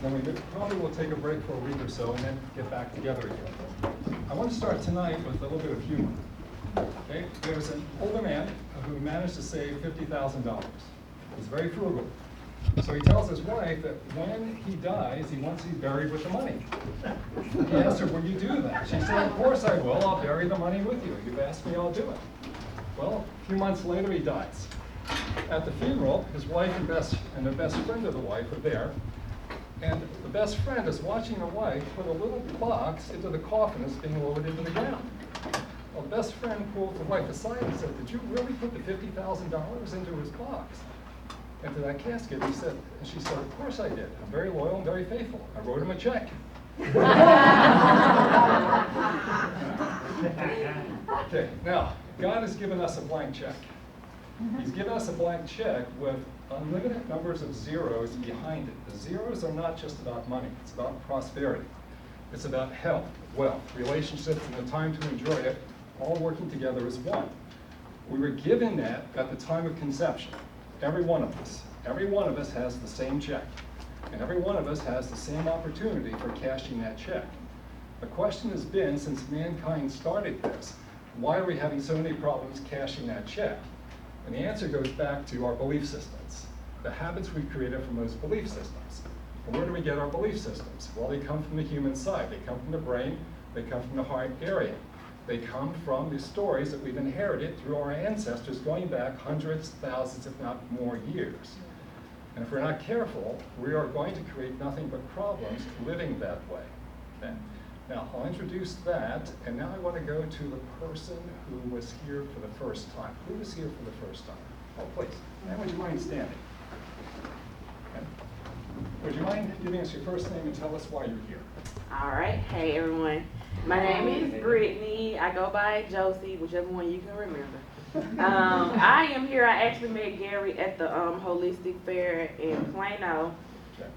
Then we probably will take a break for a week or so and then get back together again. I want to start tonight with a little bit of humor. Okay? There's an older man who managed to save $50,000. He's very frugal. So he tells his wife that when he dies, he wants to be buried with the money. He asked her, will you do that? She said, of course I will. I'll bury the money with you. You've asked me, I'll do it. Well, a few months later, he dies. At the funeral, his wife and the best friend of the wife are there. And the best friend is watching the wife put a little box into the coffin that's being lowered into the ground. Well, the best friend pulled the wife aside and said, did you really put the $50,000 into his box? Into that casket? She said, of course I did. I'm very loyal and very faithful. I wrote him a check. Okay, now, God has given us a blank check. He's given us a blank check with unlimited numbers of zeros behind it. The zeros are not just about money. It's about prosperity. It's about health, wealth, relationships, and the time to enjoy it, all working together as one. We were given that at the time of conception. Every one of us. Every one of us has the same check. And every one of us has the same opportunity for cashing that check. The question has been, since mankind started this, why are we having so many problems cashing that check? And the answer goes back to our belief systems, the habits we created from those belief systems. And where do we get our belief systems? Well, they come from the human side. They come from the brain. They come from the heart area. They come from the stories that we've inherited through our ancestors going back hundreds, thousands, if not more years. And if we're not careful, we are going to create nothing but problems living that way. Okay? Now, I'll introduce that, and now I want to go to the person who was here for the first time. Who was here for the first time? Oh, please. And would you mind standing? Okay. Would you mind giving us your first name and tell us why you're here? All right. Hey, everyone. My name is Brittany. I go by Josie, whichever one you can remember. I am here. I actually met Gary at the Holistic Fair in Plano. Okay.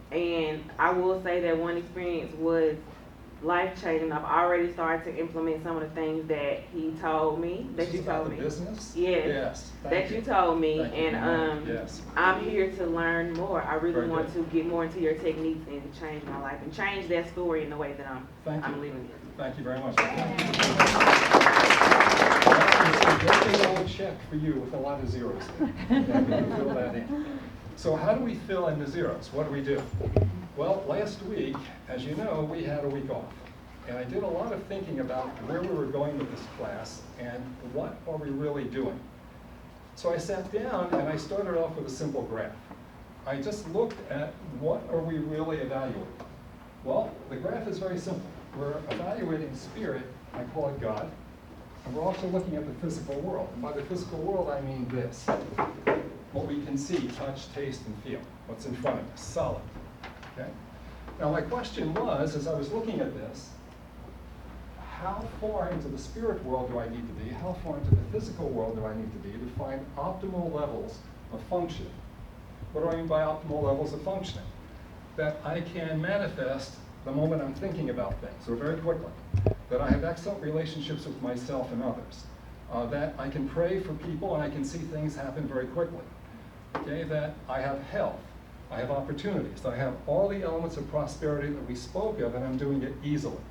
And I will say that one experience was life-changing. I've already started to implement some of the things that he told me, that you told me. Business? Yes. That you told me. Thank you. And yes. I'm here to learn more. I really want to get more into your techniques and change my life and change that story in the way that I'm living it. Thank you very much. It's a very big old check for you with a lot of zeros. Fill that in. So how do we fill in the zeros? What do we do? Well, last week, as you know, we had a week off. And I did a lot of thinking about where we were going with this class and what are we really doing. So I sat down and I started off with a simple graph. I just looked at what are we really evaluating. Well, the graph is very simple. We're evaluating spirit, I call it God, and we're also looking at the physical world. And by the physical world, I mean this. What we can see, touch, taste, and feel. What's in front of us, solid. Okay? Now my question was, as I was looking at this, how far into the spirit world do I need to be? How far into the physical world do I need to be to find optimal levels of functioning? What do I mean by optimal levels of functioning? That I can manifest the moment I'm thinking about things, or very quickly. That I have excellent relationships with myself and others. That I can pray for people and I can see things happen very quickly. Okay, that I have health. I have opportunities. I have all the elements of prosperity that we spoke of, and I'm doing it easily.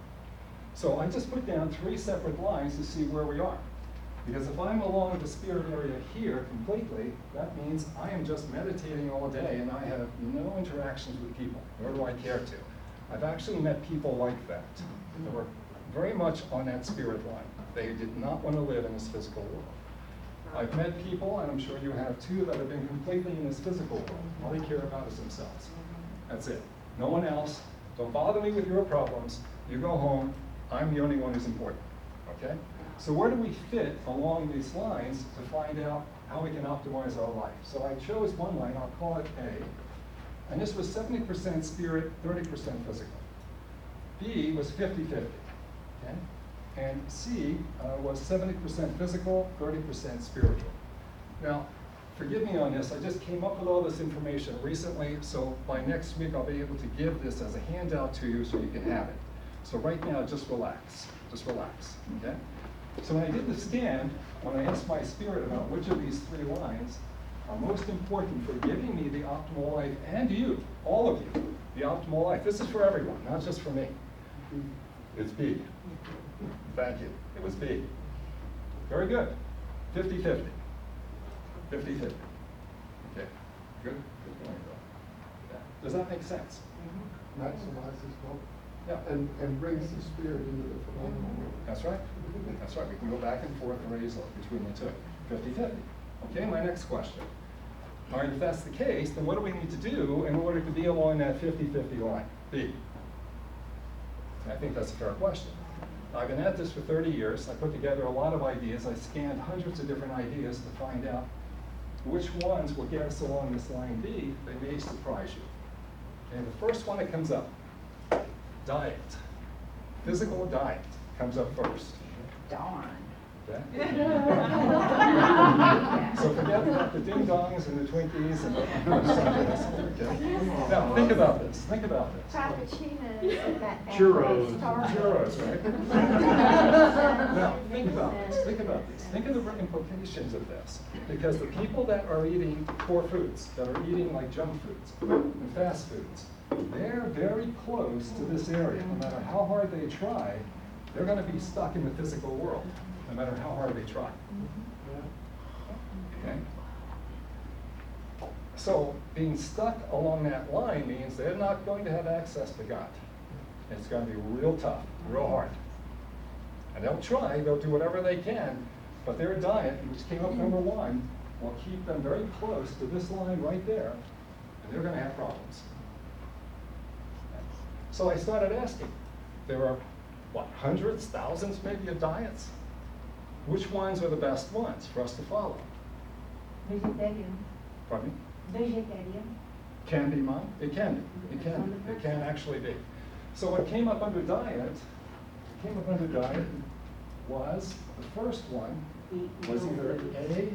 So I just put down 3 separate lines to see where we are. Because if I'm along the spirit area here completely, that means I am just meditating all day and I have no interactions with people, nor do I care to. I've actually met people like that. They were very much on that spirit line. They did not want to live in this physical world. I've met people, and I'm sure you have too, that have been completely in this physical world. All they care about is themselves. That's it. No one else. Don't bother me with your problems. You go home. I'm the only one who's important. Okay? So where do we fit along these lines to find out how we can optimize our life? So I chose one line. I'll call it A. And this was 70% spirit, 30% physical. B was 50-50. Okay? And C was 70% physical, 30% spiritual. Now, forgive me on this. I just came up with all this information recently, so by next week I'll be able to give this as a handout to you so you can have it. So right now, just relax. Just relax. Okay? So when I did the scan, when I asked my spirit about which of these 3 lines are most important for giving me the optimal life, and you, all of you, the optimal life. This is for everyone, not just for me. It's B. Thank you. It was B. Very good. 50-50. 50-50. Okay. Good. Good point, though. Yeah. Does that make sense? Maximizes both. Yeah. And brings the spirit into the phenomenal world. That's right. That's right. We can go back and forth very easily between the two. 50-50. Okay, my next question. All right, if that's the case, then what do we need to do in order to be along that 50-50 line? B. I think that's a fair question. I've been at this for 30 years. I put together a lot of ideas. I scanned hundreds of different ideas to find out which ones will get us along this line B. They may surprise you. And the first one that comes up, diet. Physical diet comes up first. Darn. Okay? So forget about the ding-dongs and the Twinkies and the sundaes, okay? Now, think about this. Think about this. Frappuccinos and that. Churros, Starbucks. churros, right? Now, think about this, think about this. Think of the implications of this. Because the people that are eating poor foods, that are eating like junk foods and fast foods, they're very close to this area. No matter how hard they try, they're going to be stuck in the physical world, no matter how hard they try. Okay? So being stuck along that line means they're not going to have access to God. It's going to be real tough, real hard. And they'll try, they'll do whatever they can, but their diet, which came up number one, will keep them very close to this line right there, and they're going to have problems. So I started asking. There are, what, hundreds, thousands maybe of diets? Which ones are the best ones for us to follow? Vegetarian. Pardon me? Vegetarian. Can be, Mom? It can be. It can be. It can actually be. So what came up under diet, was, the first one was either A,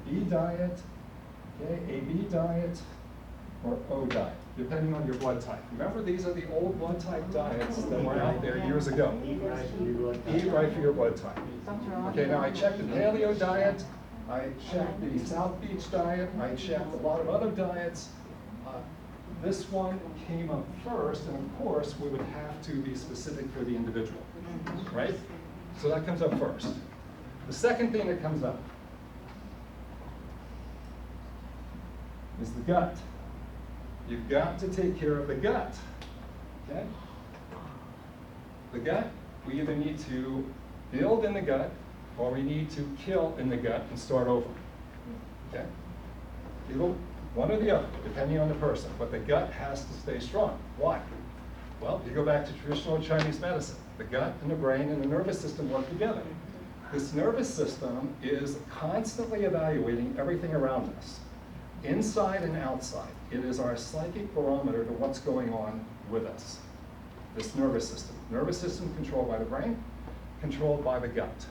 B diet, okay, a B diet, or O diet, depending on your blood type. Remember, these are the old blood type diets that were out there years ago. Eat right for your blood type. Okay, now I checked the paleo diet, I checked the South Beach diet, I checked a lot of other diets. This one came up first, and of course, we would have to be specific for the individual, right? So that comes up first. The second thing that comes up is the gut. You've got to take care of the gut, okay? The gut, we either need to build in the gut, or we need to kill in the gut and start over, okay? One or the other, depending on the person, but the gut has to stay strong. Why? Well, you go back to traditional Chinese medicine. The gut and the brain and the nervous system work together. This nervous system is constantly evaluating everything around us, inside and outside. It is our psychic barometer to what's going on with us. This nervous system. Nervous system controlled by the brain, controlled by the gut.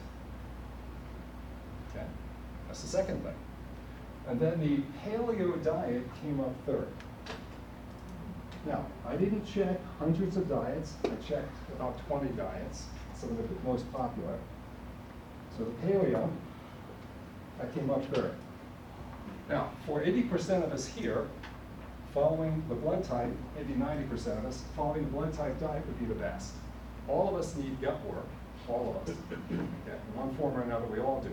Okay? That's the second thing. And then the paleo diet came up third. Now, I didn't check hundreds of diets. I checked about 20 diets, some of the most popular. So the paleo, that came up third. Now, for 80% of us here, following the blood type, maybe 90% of us, following the blood type diet would be the best. All of us need gut work, all of us. Okay, in one form or another, we all do.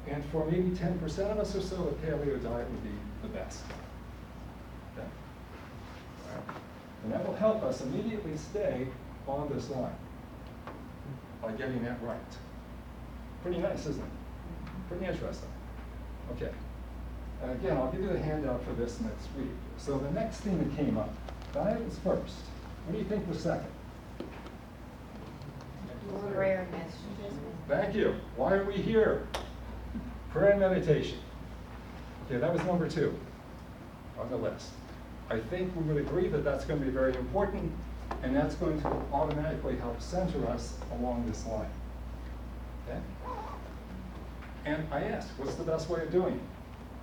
And for maybe 10% of us or so, the paleo diet would be the best. Okay? All right. And that will help us immediately stay on this line by getting that right. Pretty nice, isn't it? Pretty interesting. Okay. And again, I'll give you the handout for this next week. So the next thing that came up, diet was first. What do you think was second? Prayer and meditation. Thank you. Why are we here? Prayer and meditation. Okay, that was number 2 on the list. I think we would agree that that's going to be very important, and that's going to automatically help center us along this line. Okay? And I asked, what's the best way of doing it?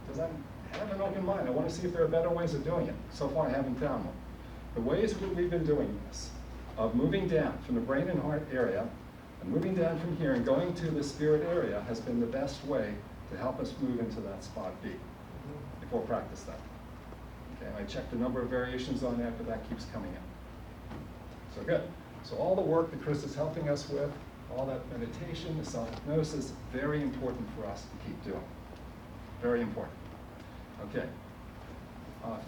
Because I have an open mind. I want to see if there are better ways of doing it. So far, I haven't found one. The ways we've been doing this, of moving down from the brain and heart area, and moving down from here and going to the spirit area, has been the best way to help us move into that spot B. If we'll practice that. Okay, and I checked the number of variations on that, but that keeps coming in. So good. So all the work that Chris is helping us with, all that meditation, the self-hypnosis, very important for us to keep doing. Very important. Okay.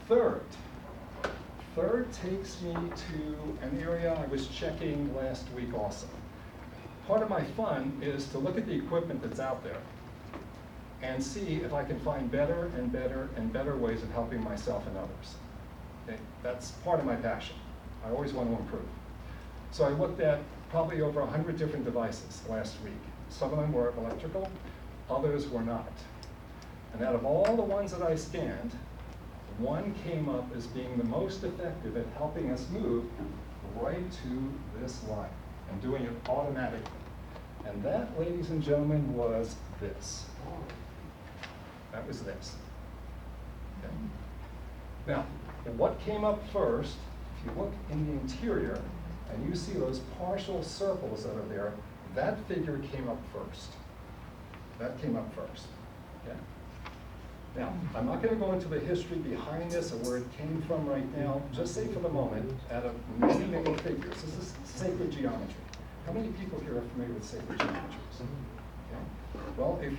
Third takes me to an area I was checking last week also. Part of my fun is to look at the equipment that's out there and see if I can find better and better and better ways of helping myself and others. Okay? That's part of my passion. I always want to improve. So I looked at probably over 100 different devices last week. Some of them were electrical, others were not. And out of all the ones that I scanned, one came up as being the most effective at helping us move right to this line and doing it automatically. And that, ladies and gentlemen, was this. That was this. Okay. Now, what came up first, if you look in the interior and you see those partial circles that are there, that figure came up first. That came up first. Okay. Now, I'm not going to go into the history behind this or where it came from right now. Just say for the moment, out of many, many figures, this is sacred geometry. How many people here are familiar with sacred geometries? Okay. Well, if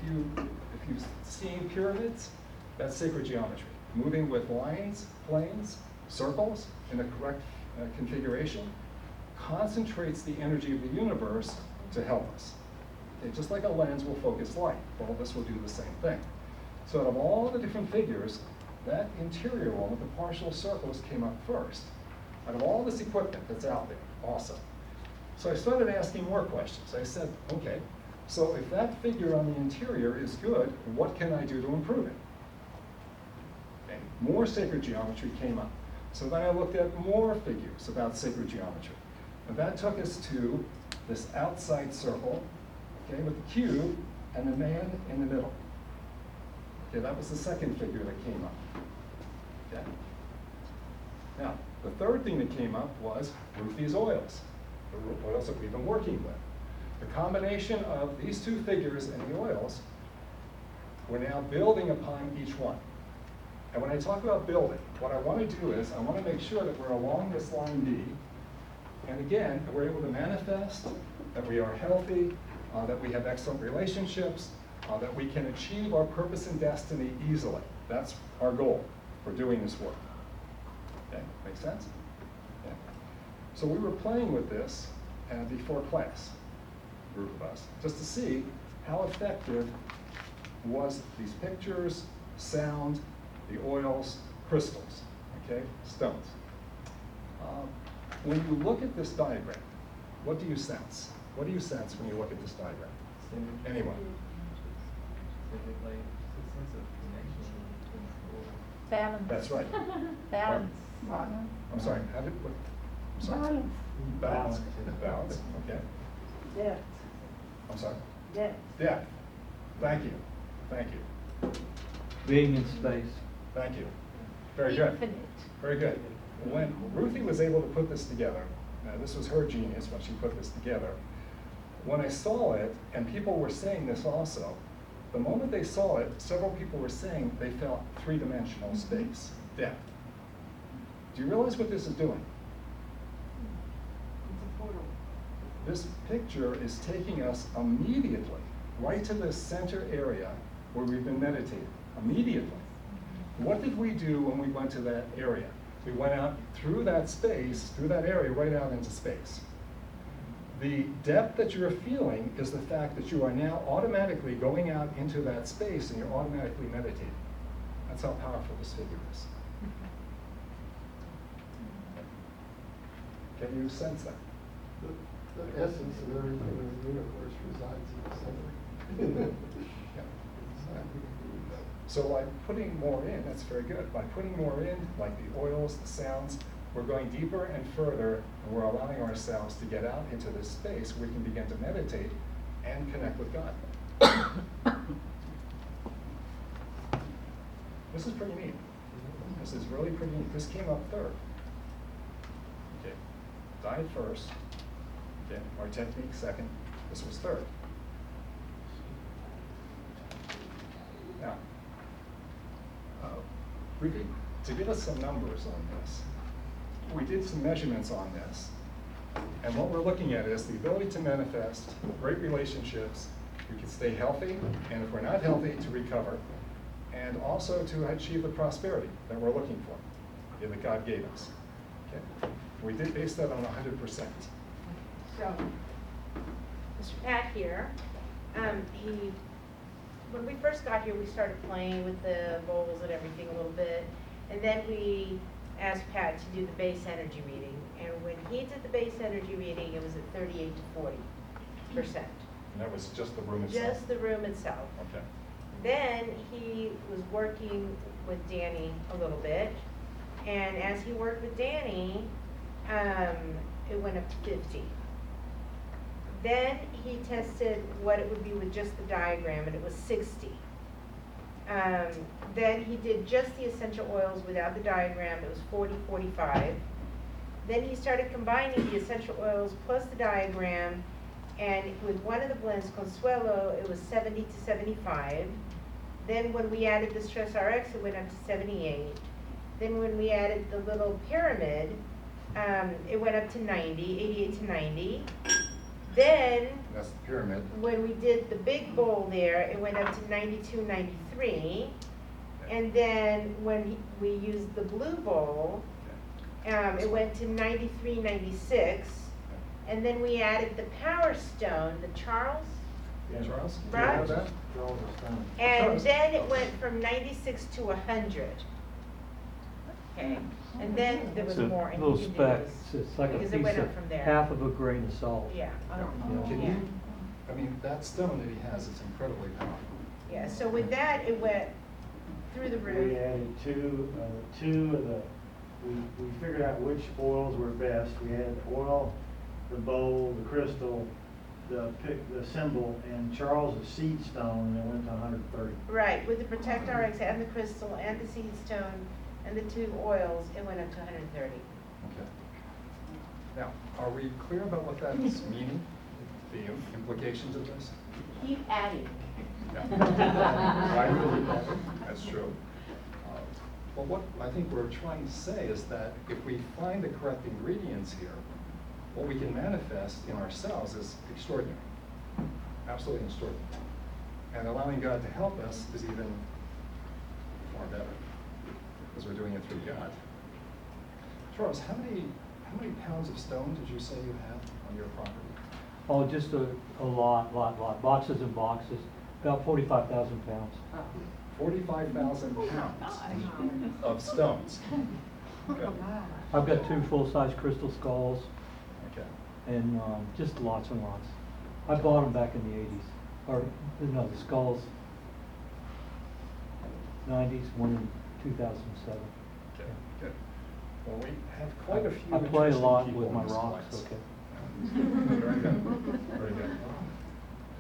you've seen pyramids, that's sacred geometry. Moving with lines, planes, circles in the correct configuration concentrates the energy of the universe to help us. Okay, just like a lens will focus light, well, this will do the same thing. So out of all the different figures, that interior one with the partial circles came up first. Out of all this equipment that's out there, awesome. So I started asking more questions. I said, okay, so if that figure on the interior is good, what can I do to improve it? And more sacred geometry came up. So then I looked at more figures about sacred geometry. And that took us to this outside circle, okay, with the cube and the man in the middle. Okay, that was the second figure that came up. Okay. Now, the third thing that came up was Ruthie's oils, the oils that we've been working with. The combination of these two figures and the oils, we're now building upon each one. And when I talk about building, what I want to do is I want to make sure that we're along this line B, and again, we're able to manifest that we are healthy, that we have excellent relationships, that we can achieve our purpose and destiny easily. That's our goal for doing this work. Okay, make sense? Okay. So we were playing with this before class, a group of us, just to see how effective was these pictures, sound, the oils, crystals, okay, stones. When you look at this diagram, what do you sense? What do you sense when you look at this diagram? Anyone? Balance. That's right. Balance. I'm sorry, have it, what? I'm sorry. Balance. Balance, okay. Depth. I'm sorry. Depth. Depth. Thank you. Thank you. Being in space. Thank you. Very good. Infinite. Very good. When Ruthie was able to put this together, this was her genius when she put this together. When I saw it, and people were saying this also, the moment they saw it, several people were saying they felt three-dimensional space, depth. Do you realize what this is doing? It's a portal. This picture is taking us immediately right to the center area where we've been meditating, immediately. What did we do when we went to that area? We went out through that space, through that area, right out into space. The depth that you're feeling is the fact that you are now automatically going out into that space and you're automatically meditating. That's how powerful this figure is. Can you sense that? The essence of everything in the universe resides in the center. Yeah. So by putting more in, that's very good. By putting more in, like the oils, the sounds, we're going deeper and further, and we're allowing ourselves to get out into this space where we can begin to meditate and connect with God. This is pretty neat. This is really pretty neat. This came up third. Okay, diet first. Okay, our technique second. This was third. Now, to give us some numbers on this. We did some measurements on this. And what we're looking at is the ability to manifest great relationships. We can stay healthy, and if we're not healthy, to recover. And also to achieve the prosperity that we're looking for, that God gave us. Okay? We did base that on 100%. So, Mr. Pat here, when we first got here, we started playing with the bowls and everything a little bit. And then we asked Pat to do the base energy reading. And when he did the base energy reading, it was at 38 to 40%. And that was just the room itself? Just the room itself. Okay. Then he was working with Danny a little bit. And as he worked with Danny, it went up to 50. Then he tested what it would be with just the diagram, and it was 60. Then he did just the essential oils without the diagram, it was 40, 45. Then he started combining the essential oils plus the diagram, and with one of the blends, Consuelo, it was 70 to 75. Then when we added the Stress RX, it went up to 78. Then when we added the little pyramid, it went up to 90, 88 to 90. Then, That's the pyramid. when we did the big bowl there, it went up to 92, 93. And then when we used the blue bowl, it went to 93, 96. And then we added the Power Stone, the Charles, Charles? Do you Right. have that? and Charles. then it went from 96 to 100. Okay, and then there was It's a more. and little he did speck. this. It's like a Because it piece went up of, from there. half of a grain of salt. Yeah, Can yeah. you, I mean, that stone that he has is incredibly powerful. Yeah, so with that, it went through the We roof. added two of the, we figured out which oils were best. We had oil, the bowl, the crystal, the symbol, and Charles' seed stone, and it went to 130. Right, with the Protect RX and the crystal and the seed stone and the two oils, it went up to 130. Okay. Now, are we clear about what that's meaning? The implications of this? Keep adding. Yeah. Why would we have it? That's true. Well, what I think we're trying to say is that if we find the correct ingredients here, what we can manifest in ourselves is extraordinary. Absolutely extraordinary. And allowing God to help us is even far better, because we're doing it through God. Charles, how many pounds of stone did you say you have on your property? Oh, just a lot, boxes and boxes, about 45,000 pounds. 45,000 pounds of stones. Okay. I've got 2 full-size crystal skulls Okay. and just lots and lots. I bought them back in the 80s, or no, the skulls, 90s, one in 2007. Okay, good. Well, we have quite a few I play a interesting lot people with in my this rocks, class. okay. Very good, very good.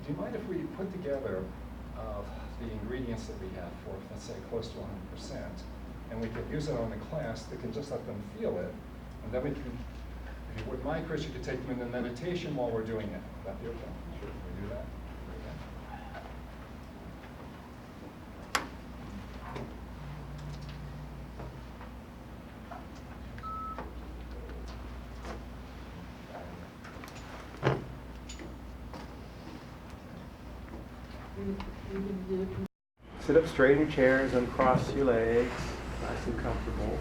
Do you mind if we put together the ingredients that we have for, let's say, close to 100%, and we could use it on the class that can just let them feel it, and then we can, if you wouldn't mind, Chris, you could take them in the meditation while we're doing it. Would that be okay? Sure, can we do that? Sit up straight in your chairs, uncross your legs, nice and comfortable.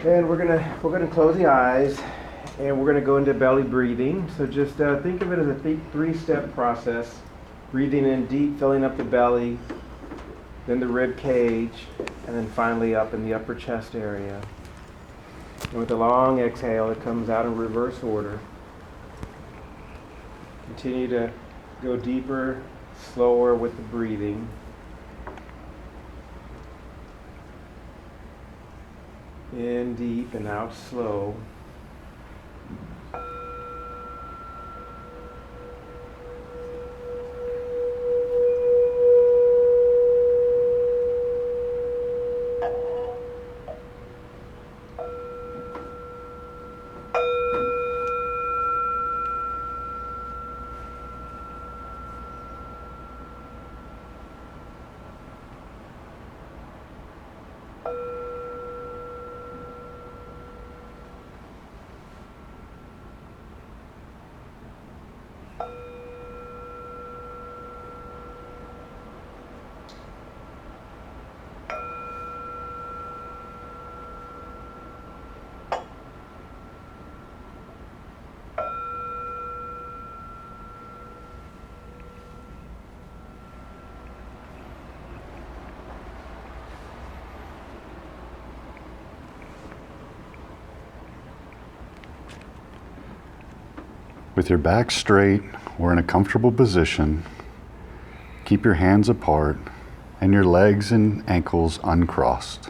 And we're gonna close the eyes, and we're gonna go into belly breathing. So just think of it as a three-step process: breathing in deep, filling up the belly, then the rib cage, and then finally up in the upper chest area. And with a long exhale, it comes out in reverse order. Continue to go deeper, slower with the breathing. In deep and out slow. With your back straight or in a comfortable position, keep your hands apart and your legs and ankles uncrossed.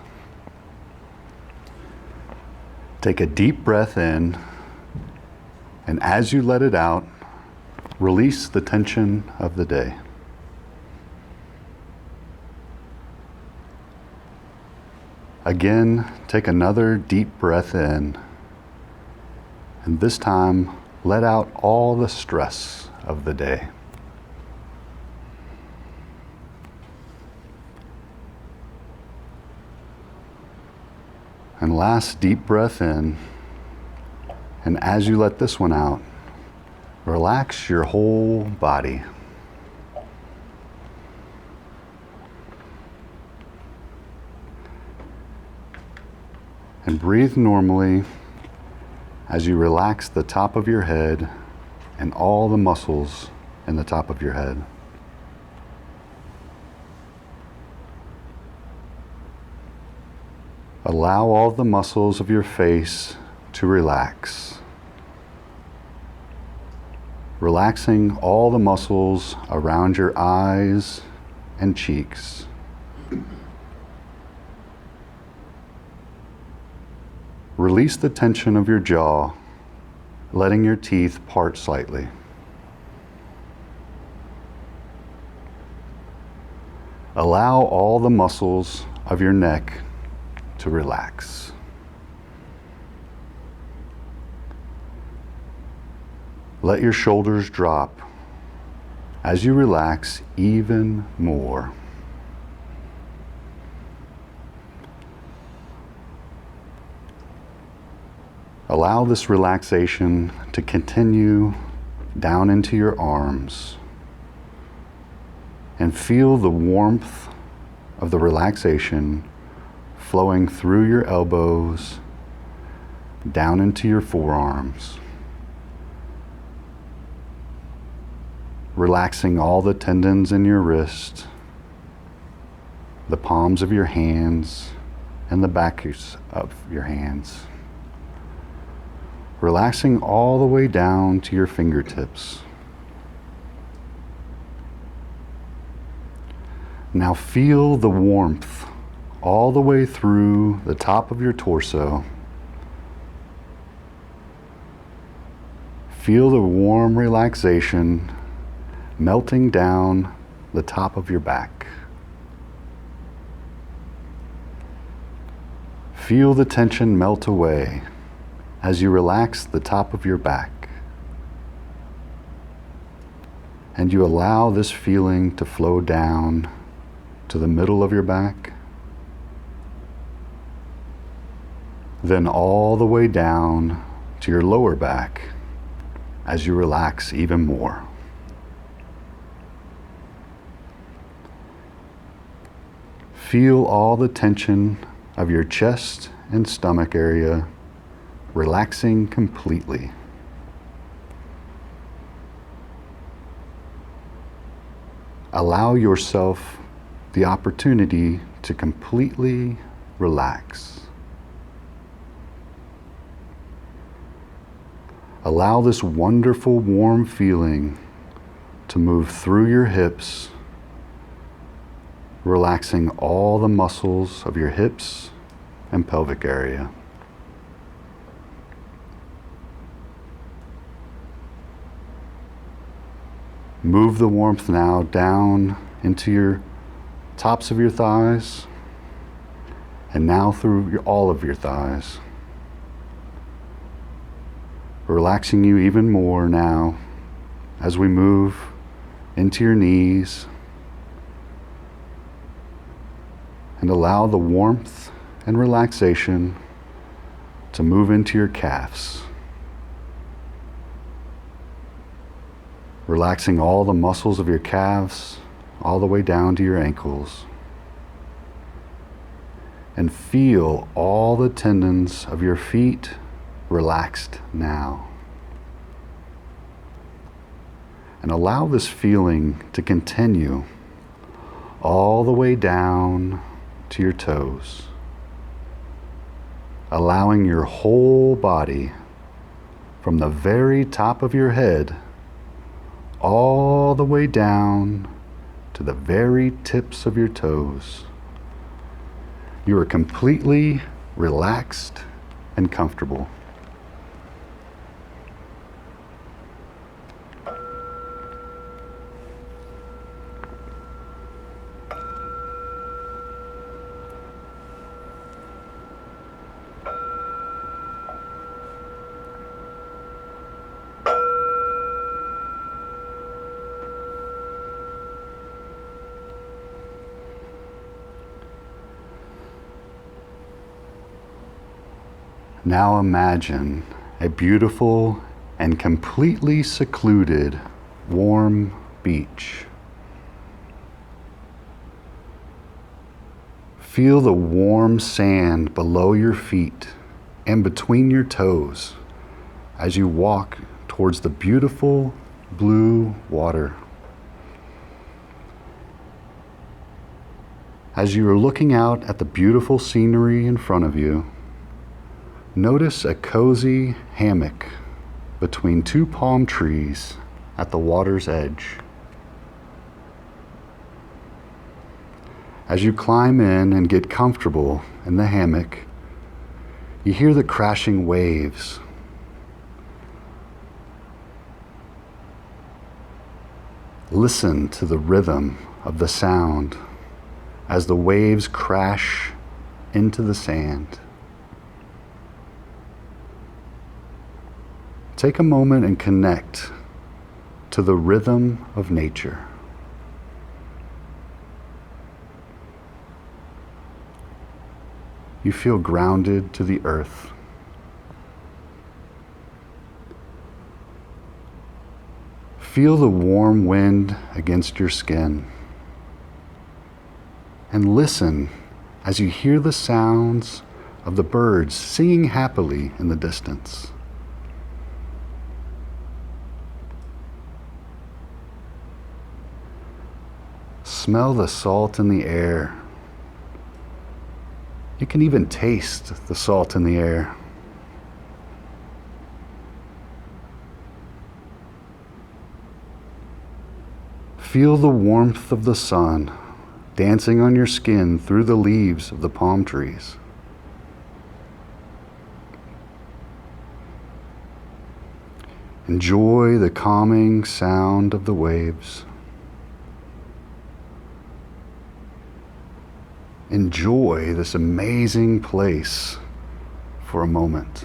Take a deep breath in, and as you let it out, release the tension of the day. Again, take another deep breath in, and this time, let out all the stress of the day. And last deep breath in, and as you let this one out, relax your whole body. And breathe normally as you relax the top of your head and all the muscles in the top of your head. Allow all the muscles of your face to relax. Relaxing all the muscles around your eyes and cheeks. Release the tension of your jaw, letting your teeth part slightly. Allow all the muscles of your neck to relax. Let your shoulders drop as you relax even more. Allow this relaxation to continue down into your arms and feel the warmth of the relaxation flowing through your elbows down into your forearms, relaxing all the tendons in your wrist, the palms of your hands, and the backs of your hands. Relaxing all the way down to your fingertips. Now feel the warmth all the way through the top of your torso. Feel the warm relaxation melting down the top of your back. Feel the tension melt away as you relax the top of your back. And you allow this feeling to flow down to the middle of your back, then all the way down to your lower back as you relax even more. Feel all the tension of your chest and stomach area relaxing completely. Allow yourself the opportunity to completely relax. Allow this wonderful warm feeling to move through your hips, relaxing all the muscles of your hips and pelvic area. Move the warmth now down into your tops of your thighs and now through all of your thighs. Relaxing you even more now as we move into your knees and allow the warmth and relaxation to move into your calves. Relaxing all the muscles of your calves all the way down to your ankles. And feel all the tendons of your feet relaxed now. And allow this feeling to continue all the way down to your toes. Allowing your whole body from the very top of your head all the way down to the very tips of your toes. You are completely relaxed and comfortable. Now imagine a beautiful and completely secluded warm beach. Feel the warm sand below your feet and between your toes as you walk towards the beautiful blue water. As you are looking out at the beautiful scenery in front of you, notice a cozy hammock between two palm trees at the water's edge. As you climb in and get comfortable in the hammock, you hear the crashing waves. Listen to the rhythm of the sound as the waves crash into the sand. Take a moment and connect to the rhythm of nature. You feel grounded to the earth. Feel the warm wind against your skin. And listen as you hear the sounds of the birds singing happily in the distance. Smell the salt in the air. You can even taste the salt in the air. Feel the warmth of the sun dancing on your skin through the leaves of the palm trees. Enjoy the calming sound of the waves. Enjoy this amazing place for a moment.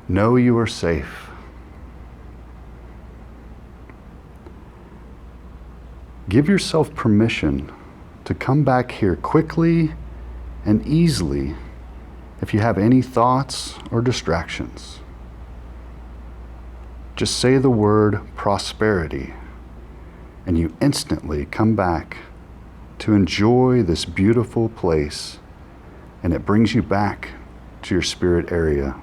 Know you are safe. Give yourself permission to come back here quickly and easily if you have any thoughts or distractions. Just say the word prosperity, and you instantly come back to enjoy this beautiful place, and it brings you back to your spirit area.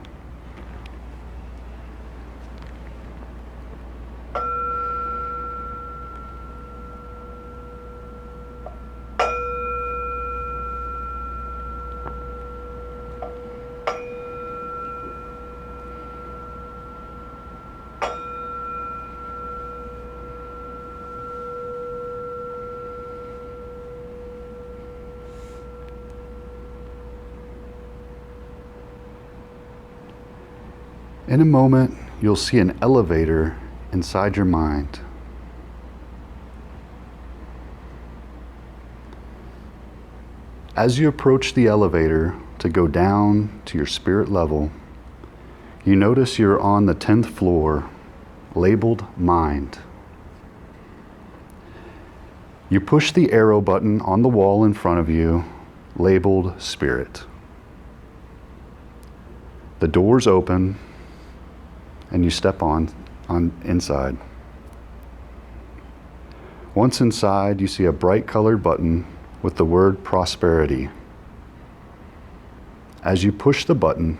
In a moment, you'll see an elevator inside your mind. As you approach the elevator to go down to your spirit level, you notice you're on the 10th floor, labeled Mind. You push the arrow button on the wall in front of you, labeled Spirit. The doors open, and you step on inside. Once inside, you see a bright colored button with the word prosperity. As you push the button,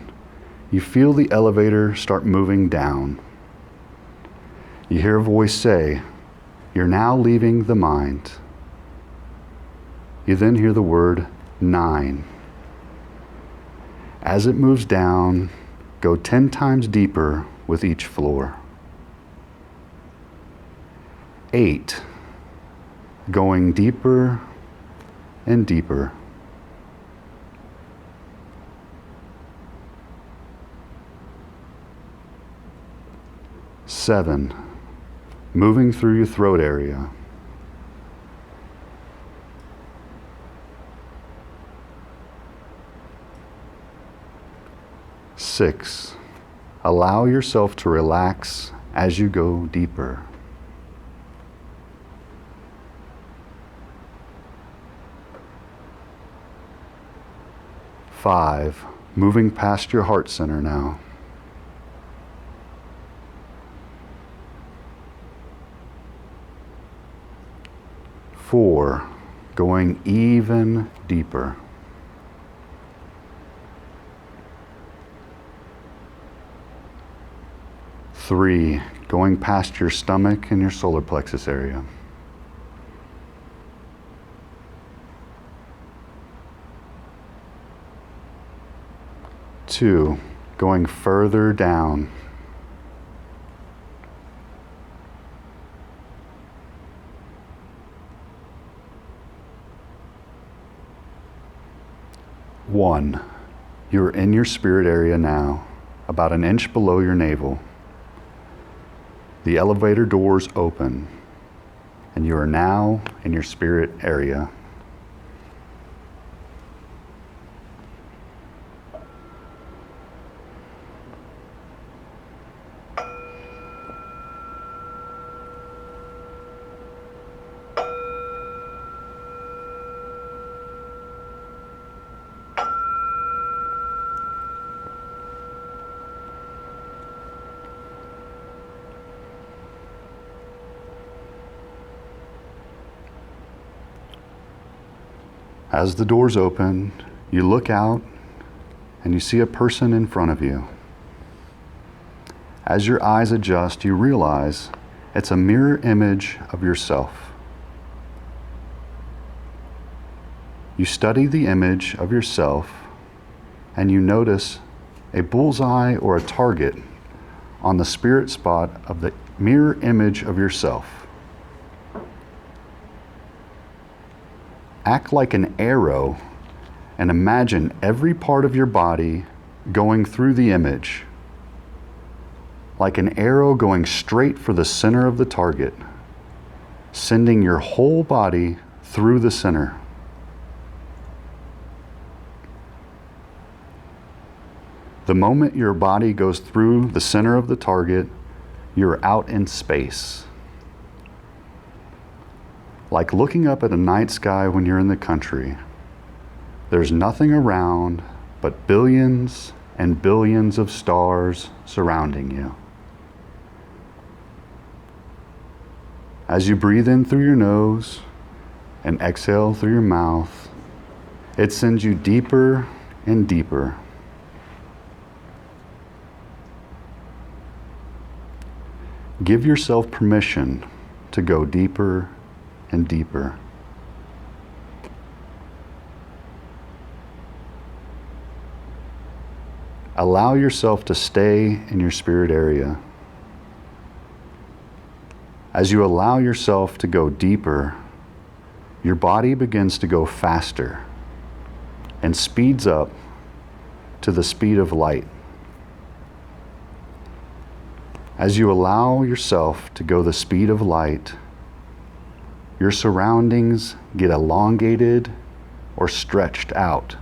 you feel the elevator start moving down. You hear a voice say, "You're now leaving the mind." You then hear the word 9. As it moves down, go 10 times deeper with each floor. 8, going deeper and deeper. 7, moving through your throat area. 6, allow yourself to relax as you go deeper. 5, moving past your heart center now. 4, going even deeper. 3, going past your stomach and your solar plexus area. 2, going further down. 1, you're in your spirit area now, about an inch below your navel. The elevator doors open, and you are now in your spirit area. As the doors open, you look out and you see a person in front of you. As your eyes adjust, you realize it's a mirror image of yourself. You study the image of yourself and you notice a bullseye or a target on the spirit spot of the mirror image of yourself. Act like an arrow and imagine every part of your body going through the image, like an arrow going straight for the center of the target, sending your whole body through the center. The moment your body goes through the center of the target, you're out in space. Like looking up at a night sky when you're in the country. There's nothing around but billions and billions of stars surrounding you. As you breathe in through your nose and exhale through your mouth, it sends you deeper and deeper. Give yourself permission to go deeper and deeper. Allow yourself to stay in your spirit area. As you allow yourself to go deeper, your body begins to go faster and speeds up to the speed of light. As you allow yourself to go the speed of light, your surroundings get elongated or stretched out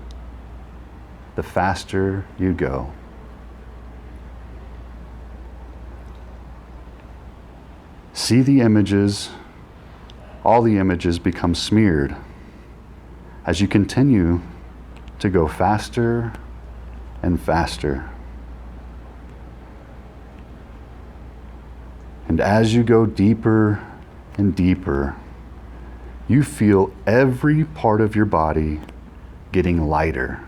the faster you go. See the images, all the images become smeared as you continue to go faster and faster. And as you go deeper and deeper, you feel every part of your body getting lighter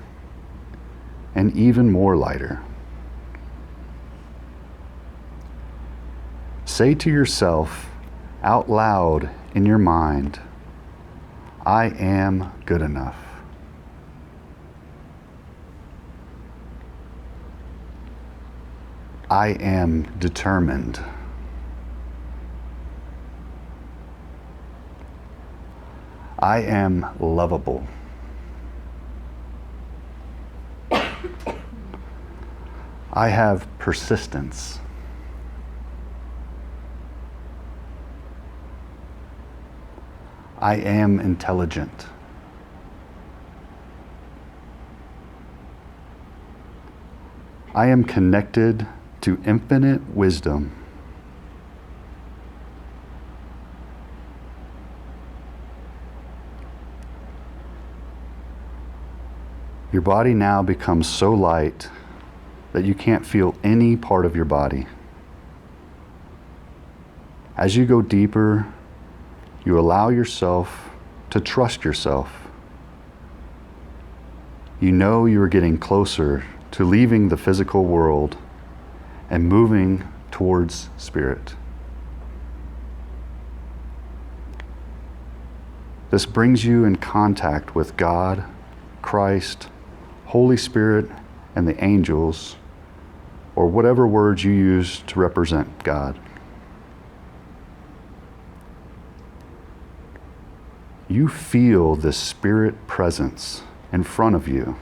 and even more lighter. Say to yourself out loud in your mind, I am good enough. I am determined. I am lovable. I have persistence. I am intelligent. I am connected to infinite wisdom. Your body now becomes so light that you can't feel any part of your body. As you go deeper, you allow yourself to trust yourself. You know you are getting closer to leaving the physical world and moving towards spirit. This brings you in contact with God, Christ, Holy Spirit, and the angels, or whatever words you use to represent God. You feel this spirit presence in front of you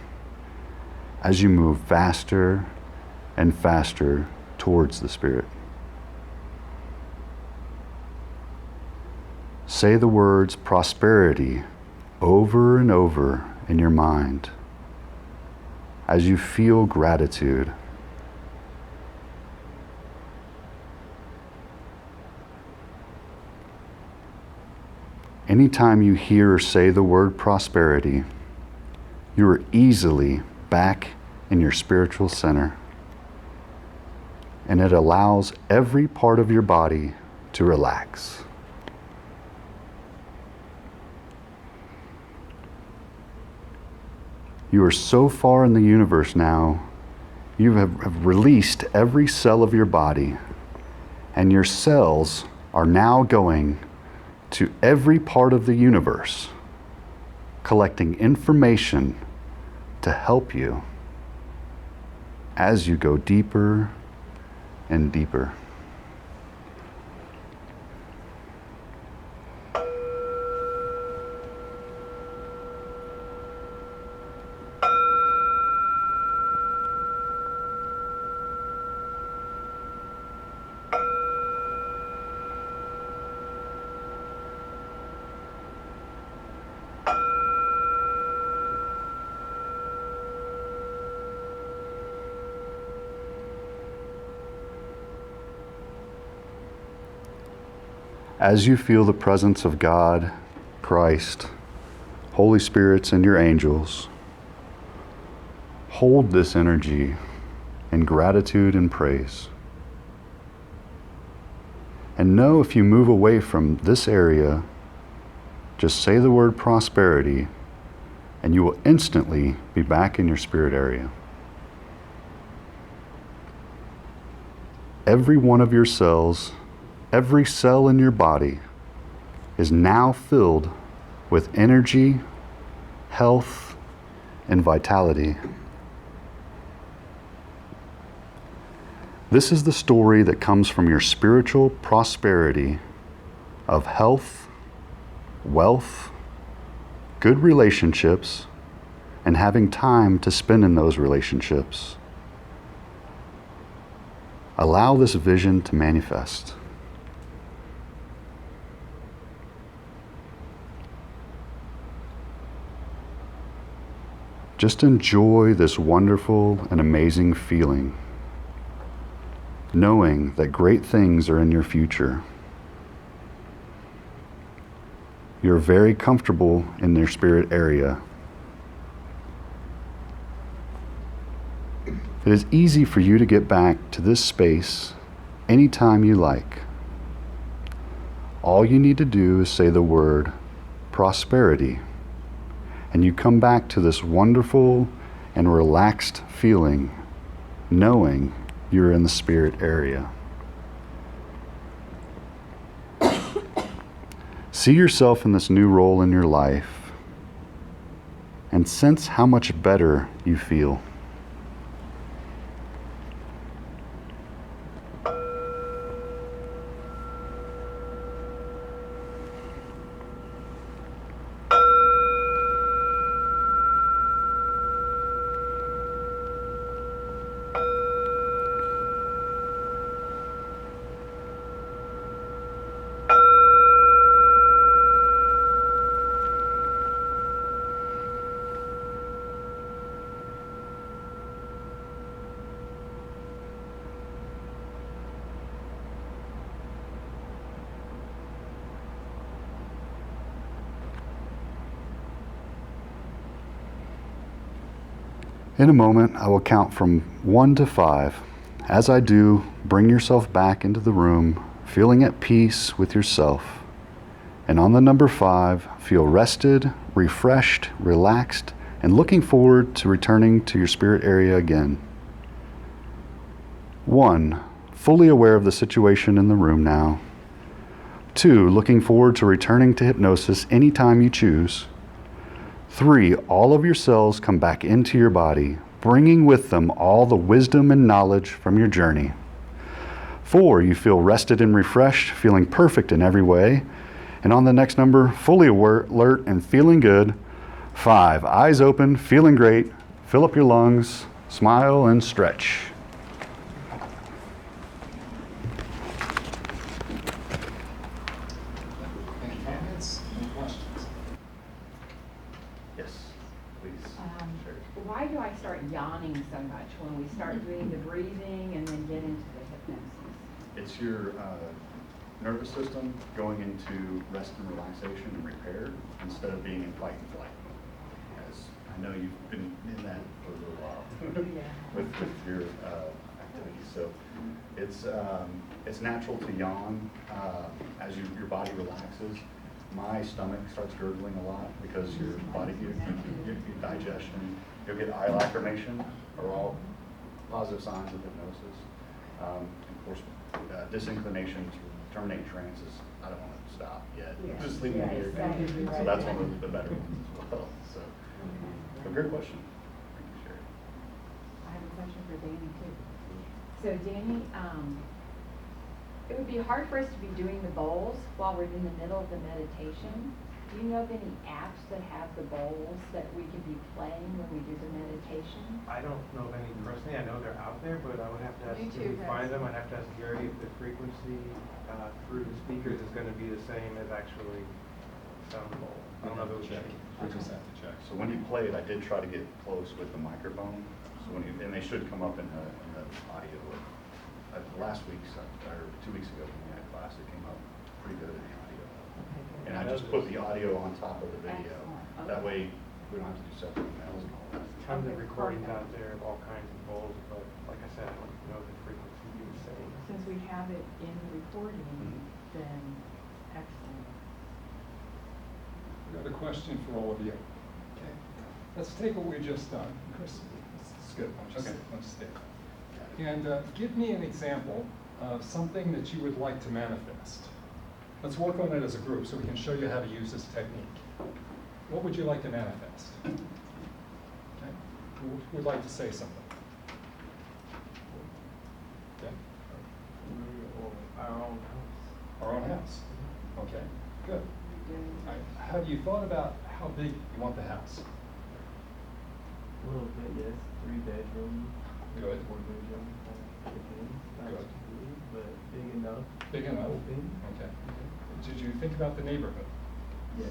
as you move faster and faster towards the Spirit. Say the words prosperity over and over in your mind as you feel gratitude. Anytime you hear or say the word prosperity, you are easily back in your spiritual center, and it allows every part of your body to relax. You are so far in the universe now, you have released every cell of your body, and your cells are now going to every part of the universe, collecting information to help you as you go deeper and deeper. As you feel the presence of God, Christ, Holy Spirits, and your angels, hold this energy in gratitude and praise. And know if you move away from this area, just say the word prosperity, and you will instantly be back in your spirit area. Every one of your cells, every cell in your body is now filled with energy, health, and vitality. This is the story that comes from your spiritual prosperity of health, wealth, good relationships, and having time to spend in those relationships. Allow this vision to manifest. Just enjoy this wonderful and amazing feeling, knowing that great things are in your future. You're very comfortable in your spirit area. It is easy for you to get back to this space anytime you like. All you need to do is say the word prosperity, and you come back to this wonderful and relaxed feeling, knowing you're in the spirit area. See yourself in this new role in your life and sense how much better you feel. In a moment, I will count from 1 to 5. As I do, bring yourself back into the room, feeling at peace with yourself. And on the number 5, feel rested, refreshed, relaxed, and looking forward to returning to your spirit area again. 1, fully aware of the situation in the room now. 2, looking forward to returning to hypnosis anytime you choose. 3, all of your cells come back into your body, bringing with them all the wisdom and knowledge from your journey. 4, you feel rested and refreshed, feeling perfect in every way. And on the next number, fully alert and feeling good. 5, eyes open, feeling great. Fill up your lungs, smile and stretch. Any comments, any questions? Yes, please. Why do I start yawning so much when we start doing the breathing and then get into the hypnosis? It's your nervous system going into rest and relaxation and repair instead of being in fight and flight. As I know you've been in that for a little while with your activities. So it's natural to yawn as your body relaxes. My stomach starts gurgling a lot because your body, your digestion, you'll get eye lacrimation are all positive signs of hypnosis. Of course, disinclination to terminate trance is, I don't want to stop yet. Yeah. Just leave me Yeah, here. exactly. So that's one of the better ones as well. So, a great question. Thank you, Sherry. I have a question for Danny too. So Danny, it would be hard for us to be doing the bowls while we're in the middle of the meditation. Do you know of any apps that have the bowls that we can be playing when we do the meditation? I don't know of any personally. I know they're out there, but I would have to ask Me if too, we find them. I'd have to ask Gary if the frequency through the speakers is going to be the same as actually sound bowl. I don't know if it was Check. We just have to check. So when you play it, I did try to get close with the microphone. So when and they should come up in the audio. Last week's or 2 weeks ago when we had class, it came up pretty good in the audio. And I just put the audio on top of the video. Excellent. That way we don't have to do separate emails and all that. tons of recordings out there of all kinds of bowls, but like I said, I don't know the frequency you were saying. Since we have it in the recording, then excellent. We got a question for all of you. Okay. Let's take what we just done. Chris, this is good. Let's stay. And give me an example of something that you would like to manifest. Let's work on it as a group so we can show you how to use this technique. What would you like to manifest? Okay. Who would like to say something? Okay. Our own house. Our own house. Okay, good. All right. Have you thought about how big you want the house? A little bit, yes. 3 bedrooms. Good. 4 bedrooms. Not Good. too big, but big enough. Big enough? Open. Okay. Did you think about the neighborhood? Yes.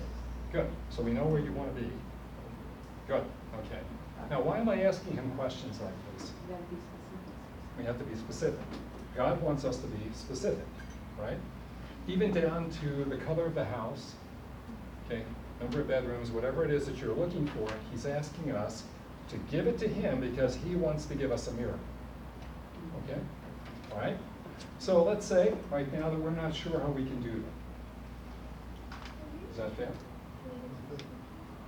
Good. So we know where you want to be. Good. Okay. Now, why am I asking him questions like this? You gotta be specific. We have to be specific. God wants us to be specific, right? Even down to the color of the house, okay, number of bedrooms, whatever it is that you're looking for, he's asking us to give it to him because he wants to give us a miracle. Okay? All right? So let's say right now that we're not sure how we can do that. Is that fair?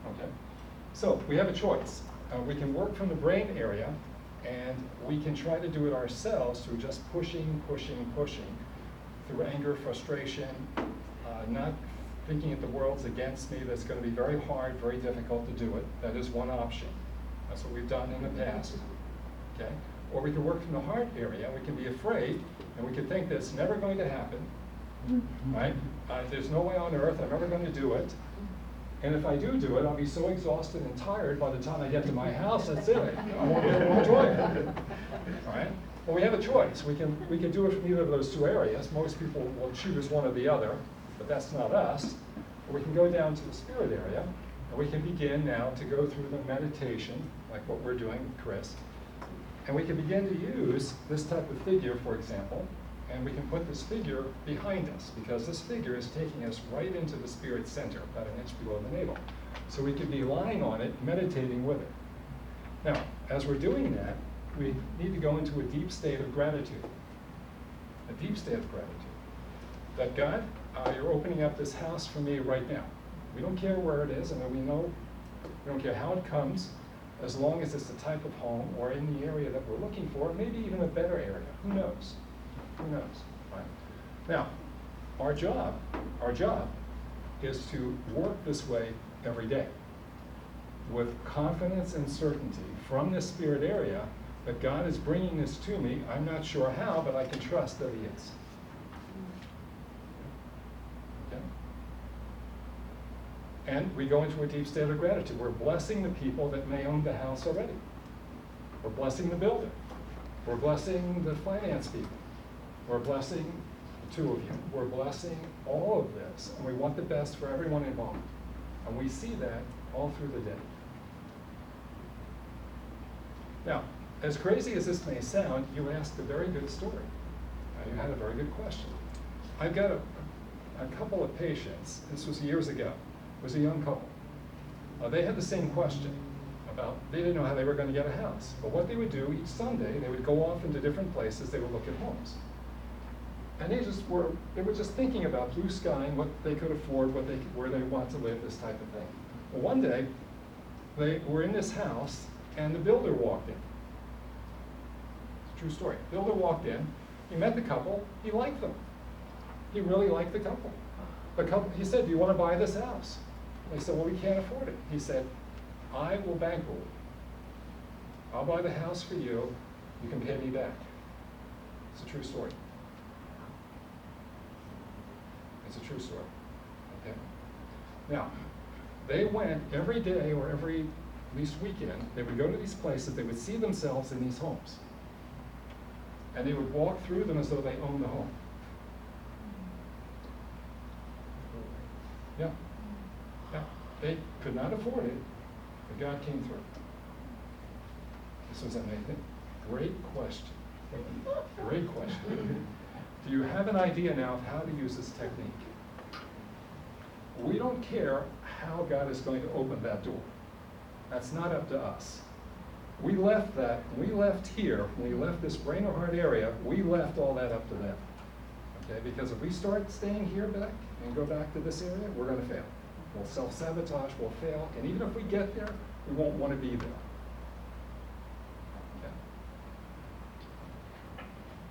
Okay. So we have a choice. We can work from the brain area, and we can try to do it ourselves through just pushing, through anger, frustration, not thinking that the world's against me. That's going to be very hard, very difficult to do it. That is one option. That's what we've done in the past. Okay? Or we can work from the heart area. We can be afraid, and we can think that it's never going to happen. Right? There's no way on earth I'm ever going to do it. And if I do it, I'll be so exhausted and tired by the time I get to my house, that's it. I won't be able to enjoy it. All right? Well, we have a choice. We can do it from either of those two areas. Most people will choose one or the other, but that's not us. Or we can go down to the spirit area, and we can begin now to go through the meditation, like what we're doing, Chris. And we can begin to use this type of figure, for example, and we can put this figure behind us, because this figure is taking us right into the spirit center, about an inch below the navel. So we could be lying on it, meditating with it. Now, as we're doing that, we need to go into a deep state of gratitude. A deep state of gratitude. That God, you're opening up this house for me right now. We don't care where it is, and we don't care how it comes, as long as it's the type of home or in the area that we're looking for, maybe even a better area. Who knows? Who knows? Right? Now, our job is to work this way every day with confidence and certainty from this spirit area that God is bringing this to me. I'm not sure how, but I can trust that He is. Okay? And we go into a deep state of gratitude. We're blessing the people that may own the house already. We're blessing the builder. We're blessing the finance people. We're blessing the two of you. We're blessing all of this, and we want the best for everyone involved. And we see that all through the day. Now, as crazy as this may sound, you asked a very good story. You had a very good question. I've got a couple of patients, this was years ago, it was a young couple. They had the same question about, they didn't know how they were going to get a house. But what they would do each Sunday, they would go off into different places, they would look at homes. And they were just thinking about blue sky and what they could afford, where they want to live, this type of thing. Well, one day, they were in this house, and the builder walked in. It's a true story. Builder walked in, he met the couple, he liked them. He really liked the couple. He said, do you want to buy this house? They said, well, we can't afford it. He said, I will bankroll it. I'll buy the house for you, you can pay me back. It's a true story. It's a true story. Okay? Now, they went every day or every, at least weekend, they would go to these places, they would see themselves in these homes. And they would walk through them as though they owned the home. Yeah. Yeah. They could not afford it, but God came through. This was amazing. Great question. Great question. Do you have an idea now of how to use this technique? We don't care how God is going to open that door. That's not up to us. We left that, we left here, when we left this brain or heart area, we left all that up to them. Okay, because if we start staying here back and go back to this area, we're going to fail. We'll self-sabotage, we'll fail, and even if we get there, we won't want to be there. Okay.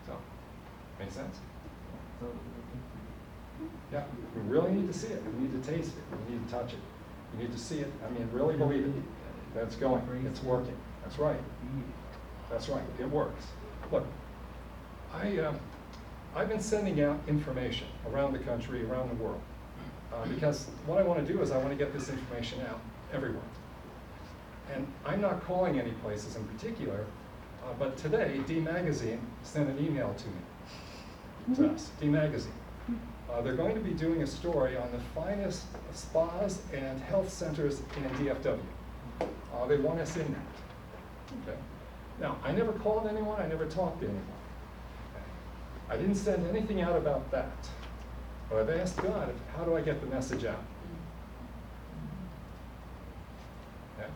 So, make sense? Yeah, we really need to see it. We need to taste it. We need to touch it. We need to see it. I mean, really believe it. That's going. It's working. That's right. That's right. It works. Look, I've been sending out information around the country, around the world, because what I want to do is I want to get this information out everywhere. And I'm not calling any places in particular, but today, D Magazine sent an email to us, D Magazine. They're going to be doing a story on the finest spas and health centers in DFW. They want us in that. Okay. Now, I never called anyone, I never talked to anyone. I didn't send anything out about that. But I've asked God, how do I get the message out? Okay.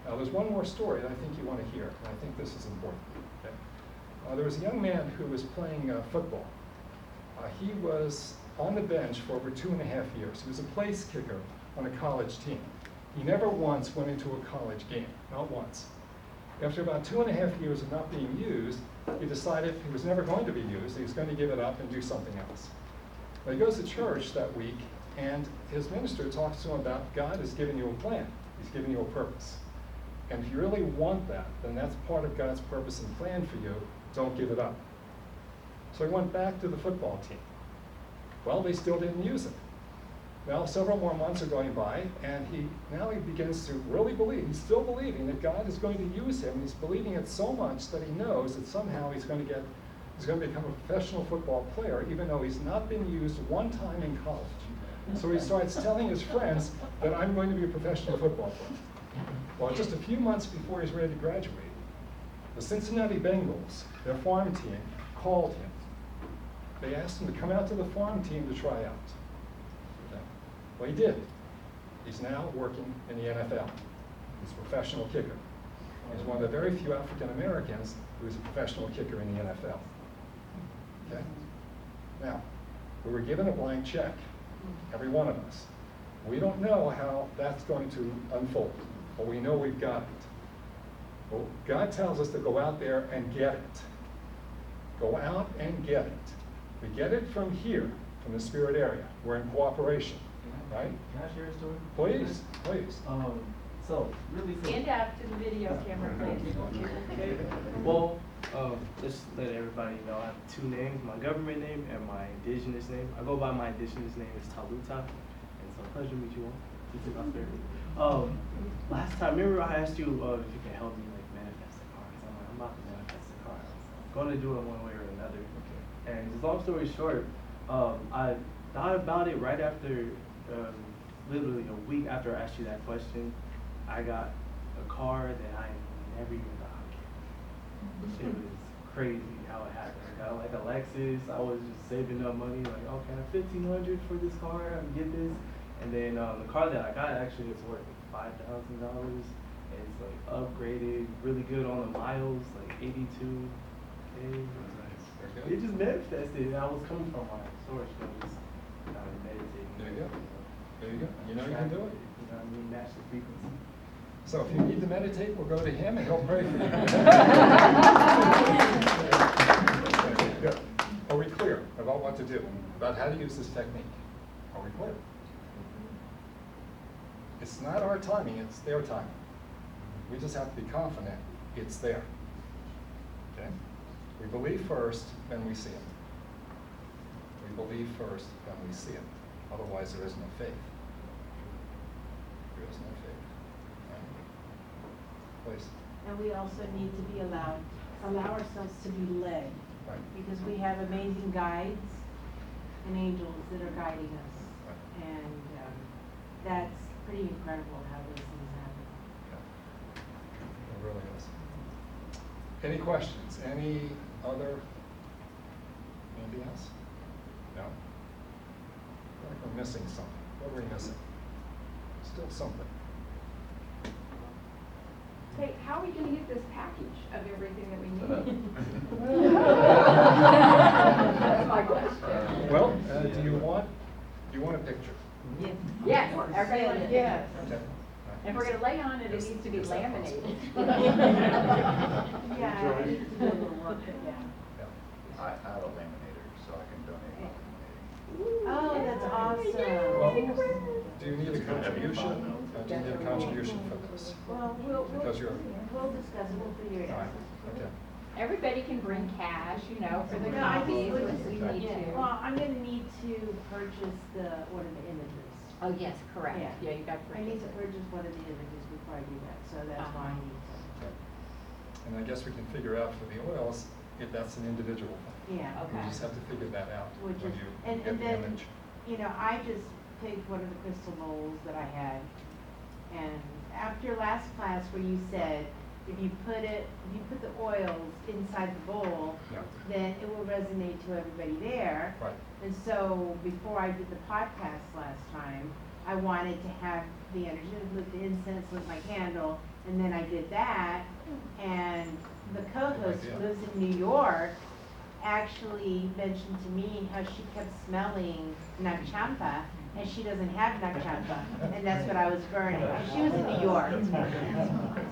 Now, there's one more story that I think you want to hear, and I think this is important. Okay. There was a young man who was playing football. He was on the bench for over 2.5 years. He was a place kicker on a college team. He never once went into a college game, not once. After about 2.5 years of not being used, he decided he was never going to be used. He was going to give it up and do something else. But he goes to church that week, and his minister talks to him about God has given you a plan. He's given you a purpose. And if you really want that, then that's part of God's purpose and plan for you. Don't give it up. So he went back to the football team. Well, they still didn't use him. Well, several more months are going by, and now he begins to really believe. He's still believing that God is going to use him. He's believing it so much that he knows that somehow he's going to become a professional football player, even though he's not been used one time in college. So he starts telling his friends that I'm going to be a professional football player. Well, just a few months before he's ready to graduate, the Cincinnati Bengals, their farm team, called him. They asked him to come out to the farm team to try out. Okay. Well, he did. He's now working in the NFL. He's a professional kicker. He's one of the very few African Americans who's a professional kicker in the NFL. Okay? Now, we were given a blank check, every one of us. We don't know how that's going to unfold, but we know we've got it. Well, God tells us to go out there and get it. Go out and get it. We get it from here, from the spirit area. We're in cooperation, right? Can I share a story? Please, please. So, really for... Stand up to the video camera, please. Well, just let everybody know, I have two names, my government name and my indigenous name. I go by my indigenous name is Taluta, and it's a pleasure to meet you all. This is prosperity. Last time, remember I asked you if you can help me like manifest a car, because I'm about to manifest a car. I'm going to do it one way or another. And just long story short, I thought about it right after, literally a week after I asked you that question. I got a car that I never even thought I'd get. It was crazy how it happened. I got like a Lexus. I was just saving up money, like, okay, $1,500 for this car. I can get this. And then the car that I got actually is worth $5,000. It's like upgraded, really good on the miles, like 82K. It just manifested. I was coming from my source, but just meditating. There you go. There you go. You know you can do it. You know what I mean? Match the frequency. So if you need to meditate, we'll go to him and he'll pray for you. Good. Are we clear about what to do, about how to use this technique? Are we clear? It's not our timing, it's their timing. We just have to be confident it's there. Okay? We believe first, then we see it. We believe first, then we see it. Otherwise, there is no faith. There is no faith. Please. And we also need to be allow ourselves to be led. Right. Because we have amazing guides and angels that are guiding us. Right. And that's pretty incredible how those things happen. Yeah. It really is. Any questions? Any other? Anything else? No? I feel like we're missing something. What are we missing? Still something. Hey, how are we gonna get this package of everything that we need? That's my question. Well, do you want a picture? Yes. Yes, everybody, yes. Okay. If we're gonna lay on it, it Yes, needs to be yes, that's laminated. Yeah, I need to do a little work, yeah. Yeah. I have a laminator, so I can donate my laminating. Oh, that's Well, awesome. do you need a contribution? Do you need a contribution for this? Well, Because you're, we'll discuss it, we'll figure it all out. right, okay. Everybody can bring cash, you know, for the No, I copies think if we we'll need just, to. well, I'm gonna need to purchase one of the images. Oh, yes, correct. Yeah. Yeah, you got to I need purchase to it. purchase one of the images before I do that, so that's why I need to. Okay. And I guess we can figure out for the oils if that's an individual thing. Yeah. We Okay. just have to figure that out when Which is, you and get the then, image. you know, I just picked one of the crystal bowls that I had. And after last class where you said, if you put the oils inside the bowl, Yeah. then it will resonate to everybody there. Right. And so before I did the podcast last time, I wanted to have the energy, lit the incense, lit my candle, and then I did that. And the co-host Good idea. who lives in New York actually mentioned to me how she kept smelling Nagchampa, and she doesn't have Nagchampa, and that's what I was burning. And she was in New York.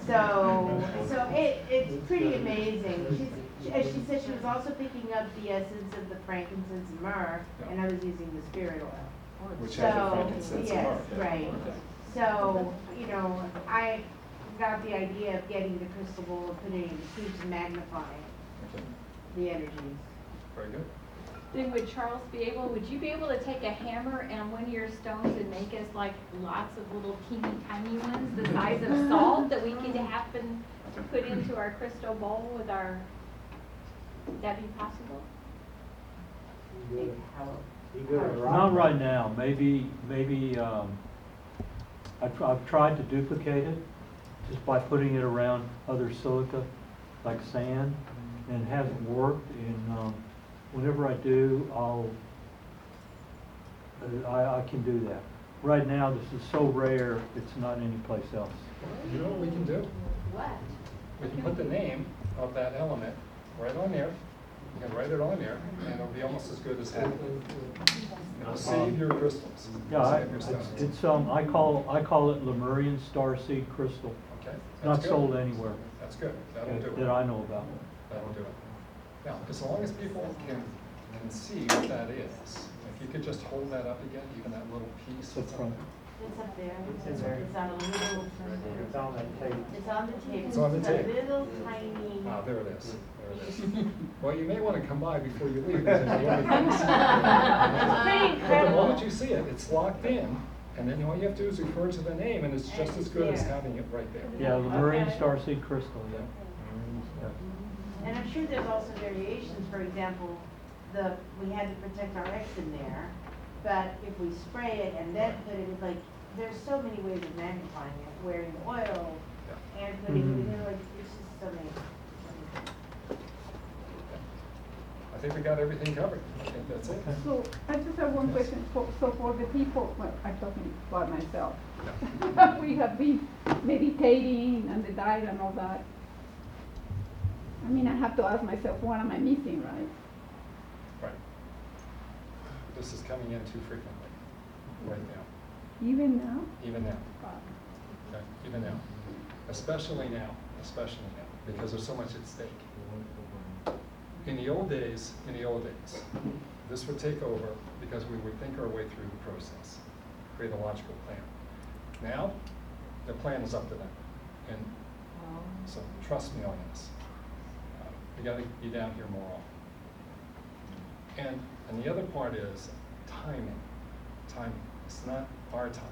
So it's pretty amazing. As she said, she was also picking up the essence of the frankincense and myrrh, and I was using the spirit oil. Which has the So, frankincense yes, and myrrh. right. So, you know, I got the idea of getting the crystal bowl and putting it in the tube to magnify Okay. the energies. Very good. Then would you be able to take a hammer and one of your stones and make us like lots of little teeny tiny ones, the size of salt that we could happen to put into our crystal bowl with our, would that be possible? You good at rock? Not right now, maybe, I've tried to duplicate it just by putting it around other silica, like sand, and it hasn't worked, and whenever I do, I can do that. Right now, this is so rare, it's not anyplace else. You know what we can do? What? we can put the name of that element right on there. You can write it on there, and it'll be almost as good as having it. It'll save your crystals. Yeah, Save your stones. it's, I call it Lemurian starseed crystal. Okay, that's Not good. sold anywhere That's good. That'll do it. that I know about. That'll do it. Now, as long as people can see what that is, if you could just hold that up again, even that little piece. The front. It's up there. It's there. It's on a little, It's on that tape. it's on the tape. It's on the tape. a little tiny. Ah, there it is. There it is. Well, you may want to come by before you leave. Because if you want to see it. It's pretty But the incredible. moment you see it, it's locked in, and then all you have to do is refer to the name, and it's just as good as there. having it right there. Yeah, Lemurian starseed crystal, yeah. And I'm sure there's also variations, for example, we had the Protect RX in there, but if we spray it and then put it, like, there's so many ways of magnifying it, wearing the oil and putting it in, like, it's just so many. I think we got everything covered. I think that's it. So I just have one question. So for the people, well, I'm talking about myself. We have been meditating and the diet and all that. I mean, I have to ask myself, what am I missing, right? Right. This is coming in too frequently, right now, Even now? even now. Wow. Okay, even now, especially now, because there's so much at stake. In the old days, this would take over because we would think our way through the process, create a logical plan. Now, the plan is up to them, and so trust me on this. You got to be down here more often. And the other part is timing. Timing. It's not our time.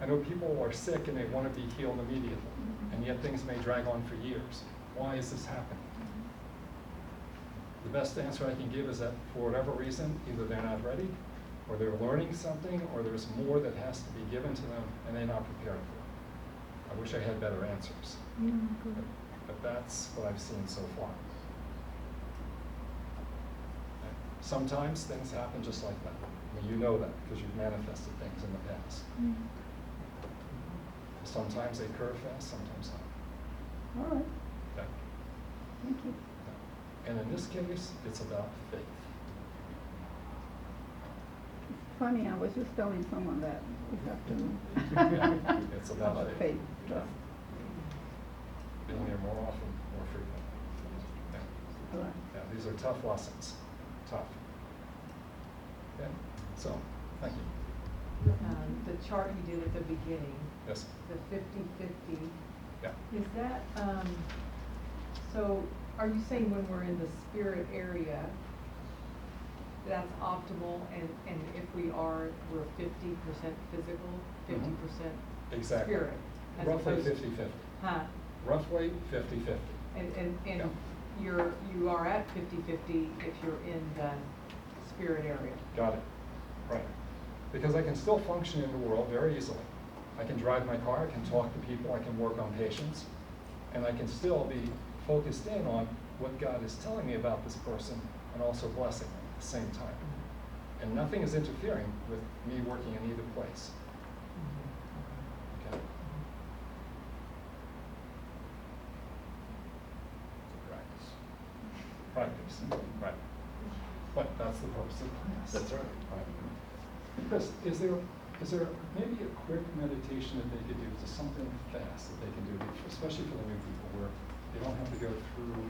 I know people are sick and they want to be healed immediately, and yet things may drag on for years. Why is this happening? The best answer I can give is that for whatever reason, either they're not ready, or they're learning something, or there's more that has to be given to them, and they're not prepared for it. I wish I had better answers. But that's what I've seen so far. Sometimes things happen just like that. I mean, you know that because you've manifested things in the past. Sometimes they occur fast, sometimes not. All right. Okay. Thank you. And in this case, it's about faith. Funny, I was just telling someone that this afternoon. It's about faith. Trust. Being there more often, more frequently. All right. Yeah, these are tough lessons. Tough. Okay, so, thank you. The chart you did at the beginning, Yes. the 50-50, Yeah. is that, so are you saying when we're in the spirit area, that's optimal, and if we're 50% physical, 50% Exactly. spirit? As Roughly opposed- 50-50. Huh? Roughly 50-50. And Yeah. you are at 50-50 if you're in the spirit area. Got it. Right. Because I can still function in the world very easily. I can drive my car, I can talk to people, I can work on patients, and I can still be focused in on what God is telling me about this person and also blessing them at the same time. And nothing is interfering with me working in either place. Okay? Practice. Right. But that's the purpose of the class. That's right. Chris, is there maybe a quick meditation that they could do, just something fast that they can do, especially for the new people, where they don't have to go through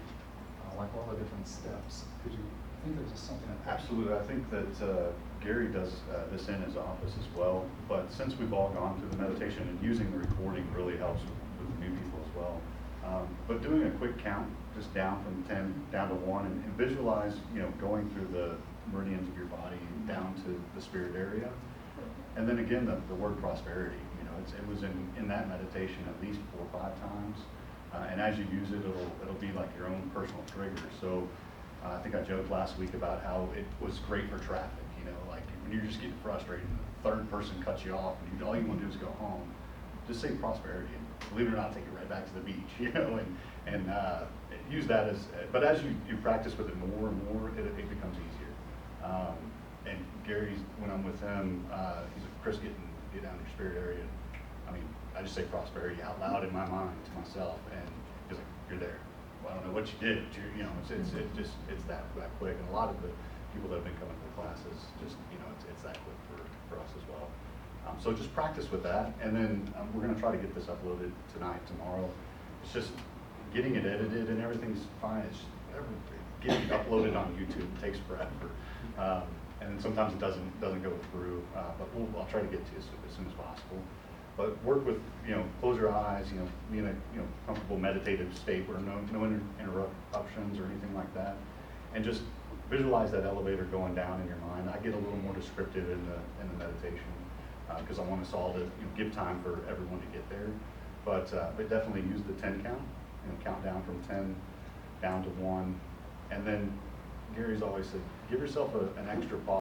like all the different steps? Could you think there's just something? Absolutely. I think that Gary does this in his office as well. But since we've all gone through the meditation, and using the recording really helps with the new people as well. But doing a quick count, just down from 10 down to 1, and visualize, going through the meridians of your body down to the spirit area. And then again, the word prosperity, it was in that meditation at least 4 or 5 times. And as you use it, it'll be like your own personal trigger. So I think I joked last week about how it was great for traffic, like when you're just getting frustrated and the third person cuts you off and all you want to do is go home, just say prosperity. And believe it or not, take it right back to the beach, and use that but as you practice with it more and more, it becomes easier. And Gary's, when I'm with him, he's like, Chris, get down to your spirit area. I mean, I just say prosperity out loud in my mind to myself, and He's like, you're there. Well, I don't know what you did, but you know, it's that quick. And a lot of the people that have been coming to the classes, just, you know, it's that quick for us as well. So just practice with that, and then we're gonna try to get this uploaded tonight, tomorrow. It's just getting it edited and everything's fine. It's just getting it uploaded on YouTube takes forever. And then sometimes it doesn't go through, but I'll try to get to you as soon as possible. But work with, you know, close your eyes, you know, be in a, you know, comfortable meditative state where no interruptions or anything like that. And just visualize that elevator going down in your mind. I get a little more descriptive in the meditation, because I want us all to, you know, give time for everyone to get there. But definitely use the 10 count, you know, count down from 10 down to 1. And then Gary's always said, give yourself an extra pause.